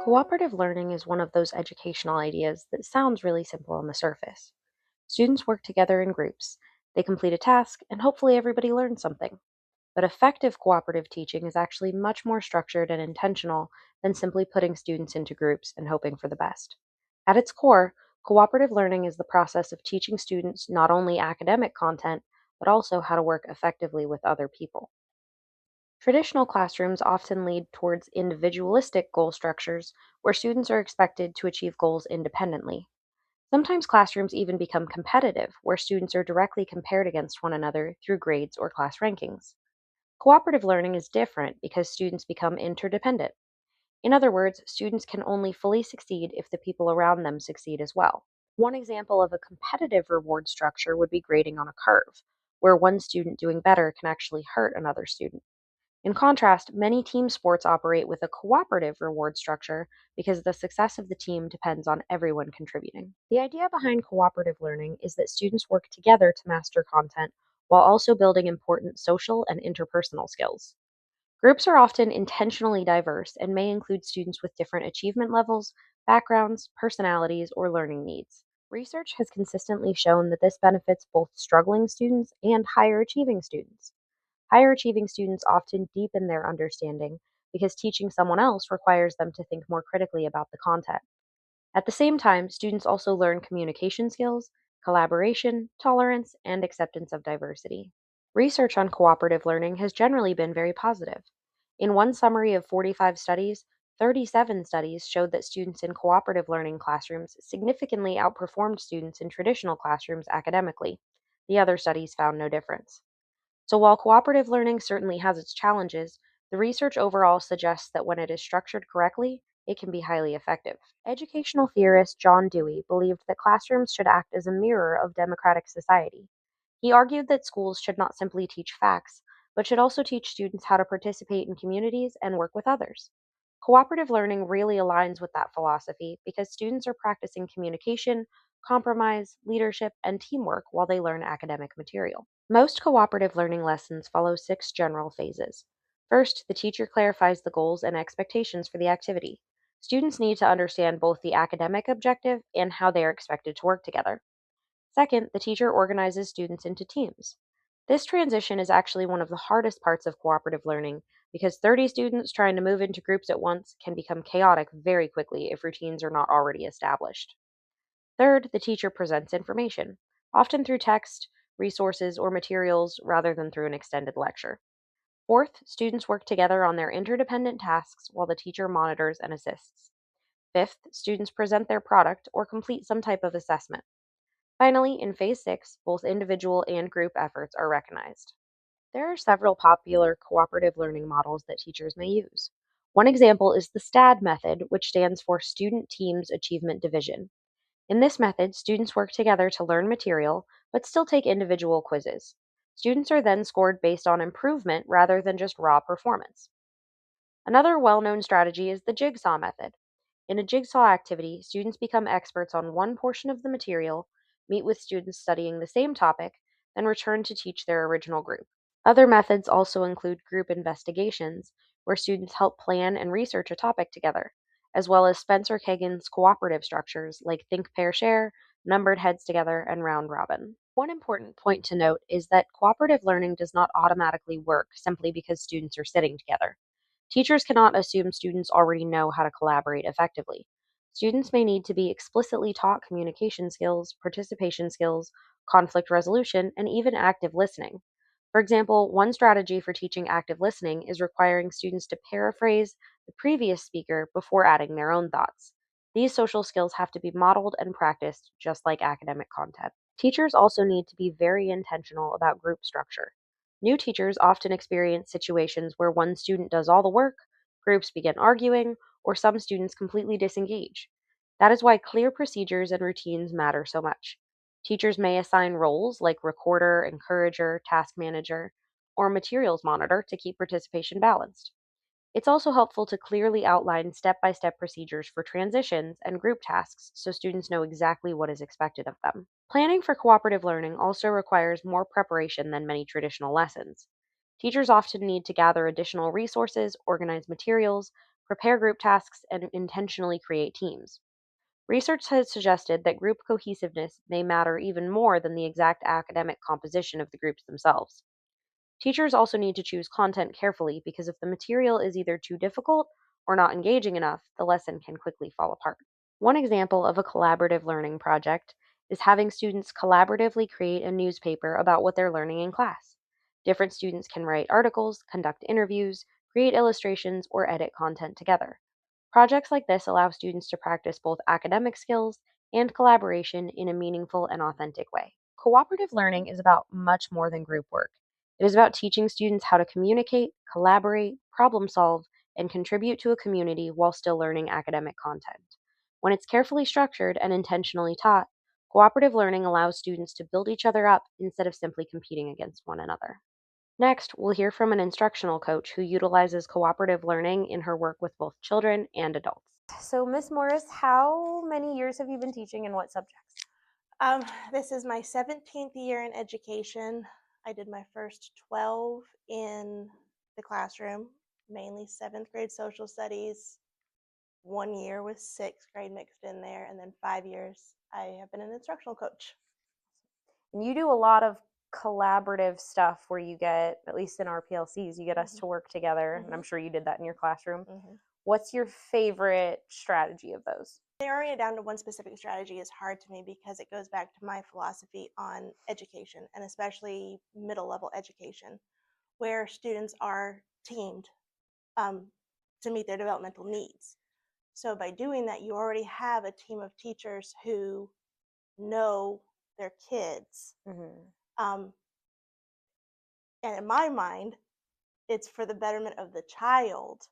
Cooperative learning is one of those educational ideas that sounds really simple on the surface. Students work together in groups, they complete a task, and hopefully everybody learns something. But effective cooperative teaching is actually much more structured and intentional than simply putting students into groups and hoping for the best. At its core, cooperative learning is the process of teaching students not only academic content, but also how to work effectively with other people. Traditional classrooms often lead towards individualistic goal structures where students are expected to achieve goals independently. Sometimes classrooms even become competitive, where students are directly compared against one another through grades or class rankings. Cooperative learning is different because students become interdependent. In other words, students can only fully succeed if the people around them succeed as well. One example of a competitive reward structure would be grading on a curve, where one student doing better can actually hurt another student. In contrast, many team sports operate with a cooperative reward structure because the success of the team depends on everyone contributing. The idea behind cooperative learning is that students work together to master content while also building important social and interpersonal skills. Groups are often intentionally diverse and may include students with different achievement levels, backgrounds, personalities, or learning needs. Research has consistently shown that this benefits both struggling students and higher achieving students. Higher achieving students often deepen their understanding because teaching someone else requires them to think more critically about the content. At the same time, students also learn communication skills, collaboration, tolerance, and acceptance of diversity. Research on cooperative learning has generally been very positive. In one summary of 45 studies, 37 studies showed that students in cooperative learning classrooms significantly outperformed students in traditional classrooms academically. The other studies found no difference. So while cooperative learning certainly has its challenges, the research overall suggests that when it is structured correctly, it can be highly effective. Educational theorist John Dewey believed that classrooms should act as a mirror of democratic society. He argued that schools should not simply teach facts, but should also teach students how to participate in communities and work with others. Cooperative learning really aligns with that philosophy because students are practicing communication, compromise, leadership, and teamwork while they learn academic material. Most cooperative learning lessons follow six general phases. First, the teacher clarifies the goals and expectations for the activity. Students need to understand both the academic objective and how they are expected to work together. Second, the teacher organizes students into teams. This transition is actually one of the hardest parts of cooperative learning because 30 students trying to move into groups at once can become chaotic very quickly if routines are not already established. Third, the teacher presents information, often through text, resources, or materials rather than through an extended lecture. Fourth, students work together on their interdependent tasks while the teacher monitors and assists. Fifth, students present their product or complete some type of assessment. Finally, in phase 6, both individual and group efforts are recognized. There are several popular cooperative learning models that teachers may use. One example is the STAD method, which stands for Student Teams Achievement Division. In this method, students work together to learn material, but still take individual quizzes. Students are then scored based on improvement rather than just raw performance. Another well known strategy is the jigsaw method. In a jigsaw activity, students become experts on one portion of the material, meet with students studying the same topic, then return to teach their original group. Other methods also include group investigations, where students help plan and research a topic together, as well as Spencer Kagan's cooperative structures like think, pair, share, numbered heads together, and round robin. One important point to note is that cooperative learning does not automatically work simply because students are sitting together. Teachers cannot assume students already know how to collaborate effectively. Students may need to be explicitly taught communication skills, participation skills, conflict resolution, and even active listening. For example, one strategy for teaching active listening is requiring students to paraphrase the previous speaker before adding their own thoughts. These social skills have to be modeled and practiced just like academic content. Teachers also need to be very intentional about group structure. New teachers often experience situations where one student does all the work, groups begin arguing, or some students completely disengage. That is why clear procedures and routines matter so much. Teachers may assign roles like recorder, encourager, task manager, or materials monitor to keep participation balanced. It's also helpful to clearly outline step by step procedures for transitions and group tasks so students know exactly what is expected of them. Planning for cooperative learning also requires more preparation than many traditional lessons. Teachers often need to gather additional resources, organize materials, prepare group tasks, and intentionally create teams. Research has suggested that group cohesiveness may matter even more than the exact academic composition of the groups themselves. Teachers also need to choose content carefully because if the material is either too difficult or not engaging enough, the lesson can quickly fall apart. One example of a collaborative learning project is having students collaboratively create a newspaper about what they're learning in class. Different students can write articles, conduct interviews, create illustrations, or edit content together. Projects like this allow students to practice both academic skills and collaboration in a meaningful and authentic way. Cooperative learning is about much more than group work. It is about teaching students how to communicate, collaborate, problem solve, and contribute to a community while still learning academic content. When it's carefully structured and intentionally taught, cooperative learning allows students to build each other up instead of simply competing against one another. Next, we'll hear from an instructional coach who utilizes cooperative learning in her work with both children and adults. So, Miss Morris, how many years have you been teaching and what subjects? This is my 17th year in education. I did my first 12 in the classroom, mainly 7th grade social studies, 1 year with 6th grade mixed in there, and then 5 years I have been an instructional coach. And you do a lot of collaborative stuff where you get, at least in our PLCs, you get us to work together. And I'm sure you did that in your classroom. What's your favorite strategy of those? Narrowing it down to one specific strategy is hard to me because it goes back to my philosophy on education, and especially middle level education, where students are teamed to meet their developmental needs. So by doing that, you already have a team of teachers who know their kids. And in my mind, it's for the betterment of the child,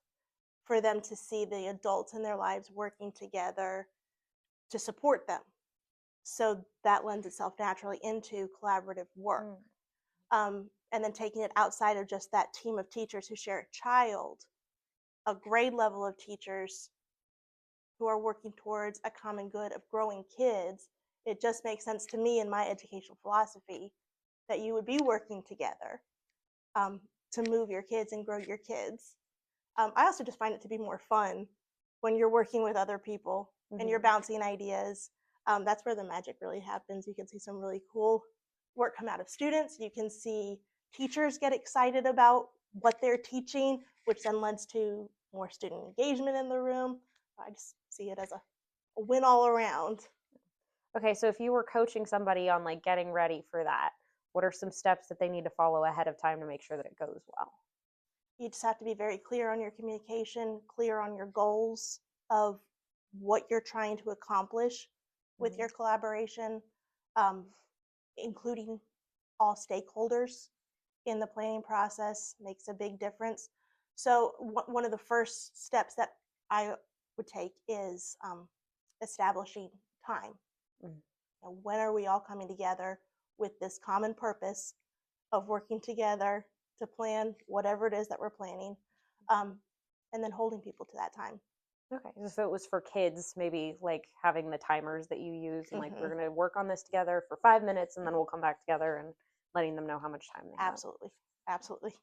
for them to see the adults in their lives working together to support them. So that lends itself naturally into collaborative work. And then taking it outside of just that team of teachers who share a child, a grade level of teachers who are working towards a common good of growing kids, it just makes sense to me in my educational philosophy that you would be working together to move your kids and grow your kids. I also just find it to be more fun when you're working with other people and you're bouncing ideas. That's where the magic really happens. You can see some really cool work come out of students. You can see teachers get excited about what they're teaching, which then lends to more student engagement in the room. I just see it as a win all around. Okay, so if you were coaching somebody on like getting ready for that, what are some steps that they need to follow ahead of time to make sure that it goes well? You just have to be very clear on your communication, clear on your goals of what you're trying to accomplish with your collaboration, including all stakeholders in the planning process makes a big difference. So one of the first steps that I would take is establishing time. And when are we all coming together with this common purpose of working together to plan whatever it is that we're planning, and then holding people to that time. Okay, so it was for kids, maybe like having the timers that you use, and like we're going to work on this together for 5 minutes, and then we'll come back together and letting them know how much time they have. Absolutely, absolutely.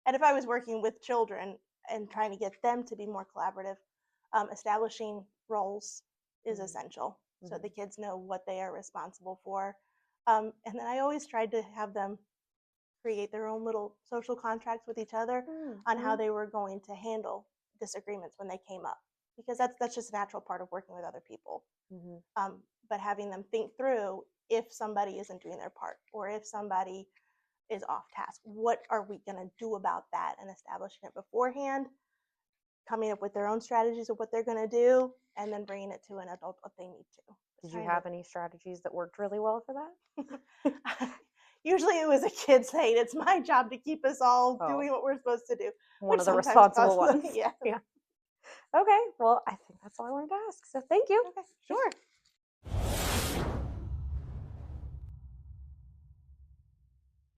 And if I was working with children and trying to get them to be more collaborative, establishing roles is essential, so the kids know what they are responsible for. And then I always tried to have them create their own little social contracts with each other on how they were going to handle disagreements when they came up, because that's just a natural part of working with other people. But having them think through, if somebody isn't doing their part or if somebody is off task, what are we going to do about that, and establishing it beforehand, coming up with their own strategies of what they're going to do, and then bringing it to an adult if they need to. Did you have any strategies that worked really well for that? Usually it was a kid saying, it's my job to keep us all doing what we're supposed to do. One of the responsible ones. Yeah. Okay, well, I think that's all I wanted to ask. So thank you. Okay, sure.